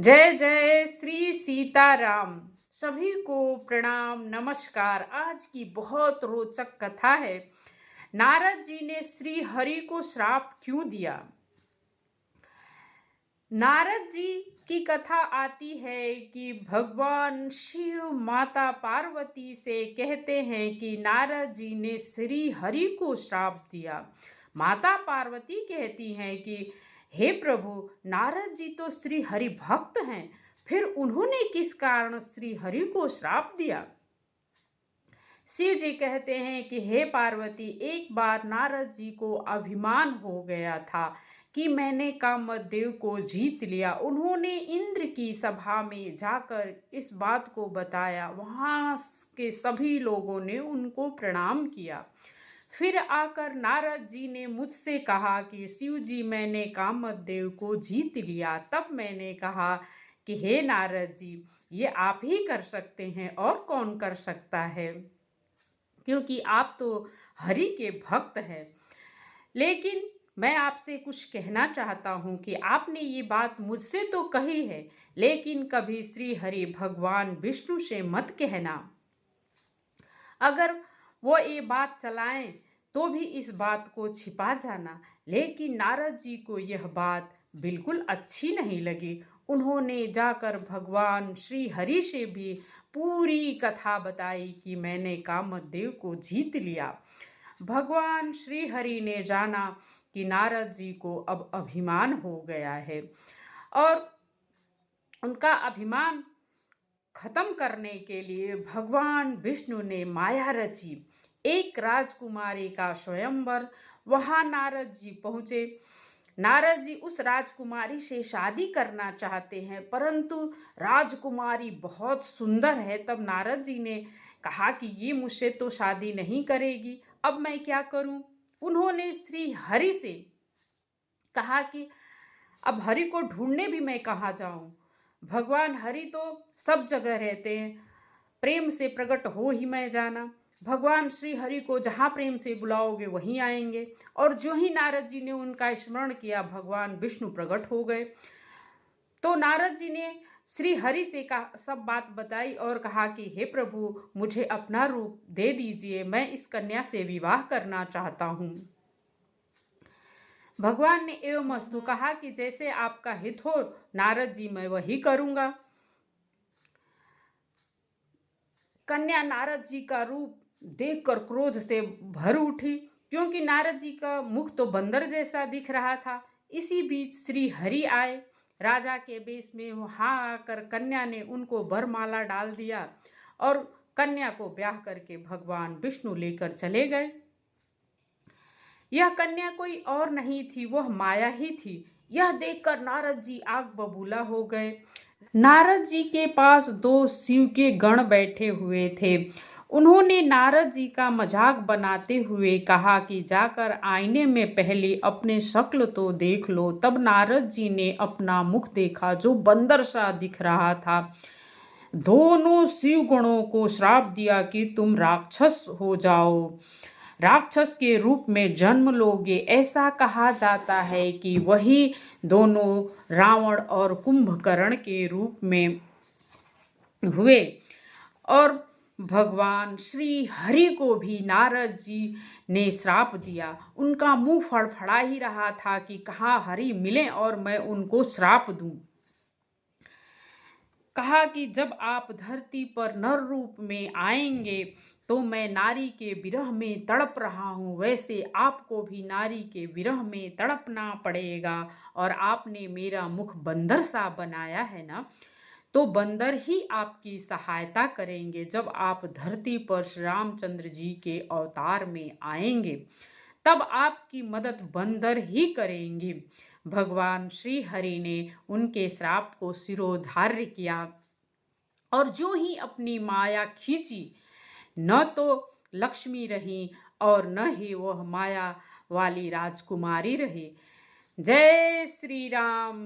जय जय श्री सीताराम। सभी को प्रणाम नमस्कार। आज की बहुत रोचक कथा है। नारद जी ने श्री हरि को श्राप क्यों दिया। नारद जी की कथा आती है कि भगवान शिव माता पार्वती से कहते हैं कि नारद जी ने श्री हरि को श्राप दिया। माता पार्वती कहती हैं कि हे प्रभु, नारद जी तो श्री हरि भक्त हैं, फिर उन्होंने किस कारण श्री हरि को श्राप दिया। शिव जी कहते हैं कि हे पार्वती, एक बार नारद जी को अभिमान हो गया था कि मैंने कामदेव को जीत लिया। उन्होंने इंद्र की सभा में जाकर इस बात को बताया। वहाँ के सभी लोगों ने उनको प्रणाम किया। फिर आकर नारद जी ने मुझसे कहा कि शिव जी, मैंने कामदेव को जीत लिया। तब मैंने कहा कि हे नारद जी, ये आप ही कर सकते हैं, और कौन कर सकता है, क्योंकि आप तो हरि के भक्त हैं। लेकिन मैं आपसे कुछ कहना चाहता हूँ कि आपने ये बात मुझसे तो कही है, लेकिन कभी श्री हरि भगवान विष्णु से मत कहना। अगर वो ये बात चलाएं तो भी इस बात को छिपा जाना। लेकिन नारद जी को यह बात बिल्कुल अच्छी नहीं लगी। उन्होंने जाकर भगवान श्री हरि से भी पूरी कथा बताई कि मैंने कामदेव को जीत लिया। भगवान श्री हरि ने जाना कि नारद जी को अब अभिमान हो गया है, और उनका अभिमान खत्म करने के लिए भगवान विष्णु ने माया रची। एक राजकुमारी का स्वयंवर। वहां नारद जी पहुंचे। नारद जी उस राजकुमारी से शादी करना चाहते हैं, परंतु राजकुमारी बहुत सुंदर है। तब नारद जी ने कहा कि ये मुझसे तो शादी नहीं करेगी, अब मैं क्या करूं। उन्होंने श्री हरि से कहा कि अब हरि को ढूंढने भी मैं कहाँ जाऊं। भगवान हरि तो सब जगह रहते हैं, प्रेम से प्रकट हो ही मैं जाना। भगवान श्री हरि को जहाँ प्रेम से बुलाओगे वहीं आएंगे। और जो ही नारद जी ने उनका स्मरण किया, भगवान विष्णु प्रकट हो गए। तो नारद जी ने श्री हरि से सब बात बताई और कहा कि हे प्रभु, मुझे अपना रूप दे दीजिए, मैं इस कन्या से विवाह करना चाहता हूँ। भगवान ने एवं मस्तु कहा कि जैसे आपका हित हो नारद जी, मैं वही करूंगा। कन्या नारद जी का रूप देखकर क्रोध से भर उठी, क्योंकि नारद जी का मुख तो बंदर जैसा दिख रहा था। इसी बीच श्री हरि आए राजा के वेश में। वहां आकर कन्या ने उनको वरमाला डाल दिया, और कन्या को ब्याह करके भगवान विष्णु लेकर चले गए। यह कन्या कोई और नहीं थी, वह माया ही थी। यह देखकर नारद जी आग बबूला हो गए। नारद जी के पास दो शिव के गण बैठे हुए थे। उन्होंने नारद जी का मजाक बनाते हुए कहा कि जाकर आईने में पहले अपने शक्ल तो देख लो। तब नारद जी ने अपना मुख देखा, जो बंदर सा दिख रहा था। दोनों शिव गणों को श्राप दिया कि तुम राक्षस हो जाओ, राक्षस के रूप में जन्म लोगे। ऐसा कहा जाता है कि वही दोनों रावण और कुंभकर्ण के रूप में हुए। और भगवान श्री हरि को भी नारद जी ने श्राप दिया। उनका मुंह फड़फड़ा ही रहा था कि कहाँ हरि मिले और मैं उनको श्राप दूं। कहा कि जब आप धरती पर नर रूप में आएंगे तो मैं नारी के विरह में तड़प रहा हूँ, वैसे आपको भी नारी के विरह में तड़पना पड़ेगा। और आपने मेरा मुख बंदर सा बनाया है ना, तो बंदर ही आपकी सहायता करेंगे। जब आप धरती पर श्री रामचंद्र जी के अवतार में आएंगे, तब आपकी मदद बंदर ही करेंगे। भगवान श्री हरि ने उनके श्राप को शिरोधार्य किया, और जो ही अपनी माया खींची, न तो लक्ष्मी रही और न ही वह माया वाली राजकुमारी रही। जय श्री राम।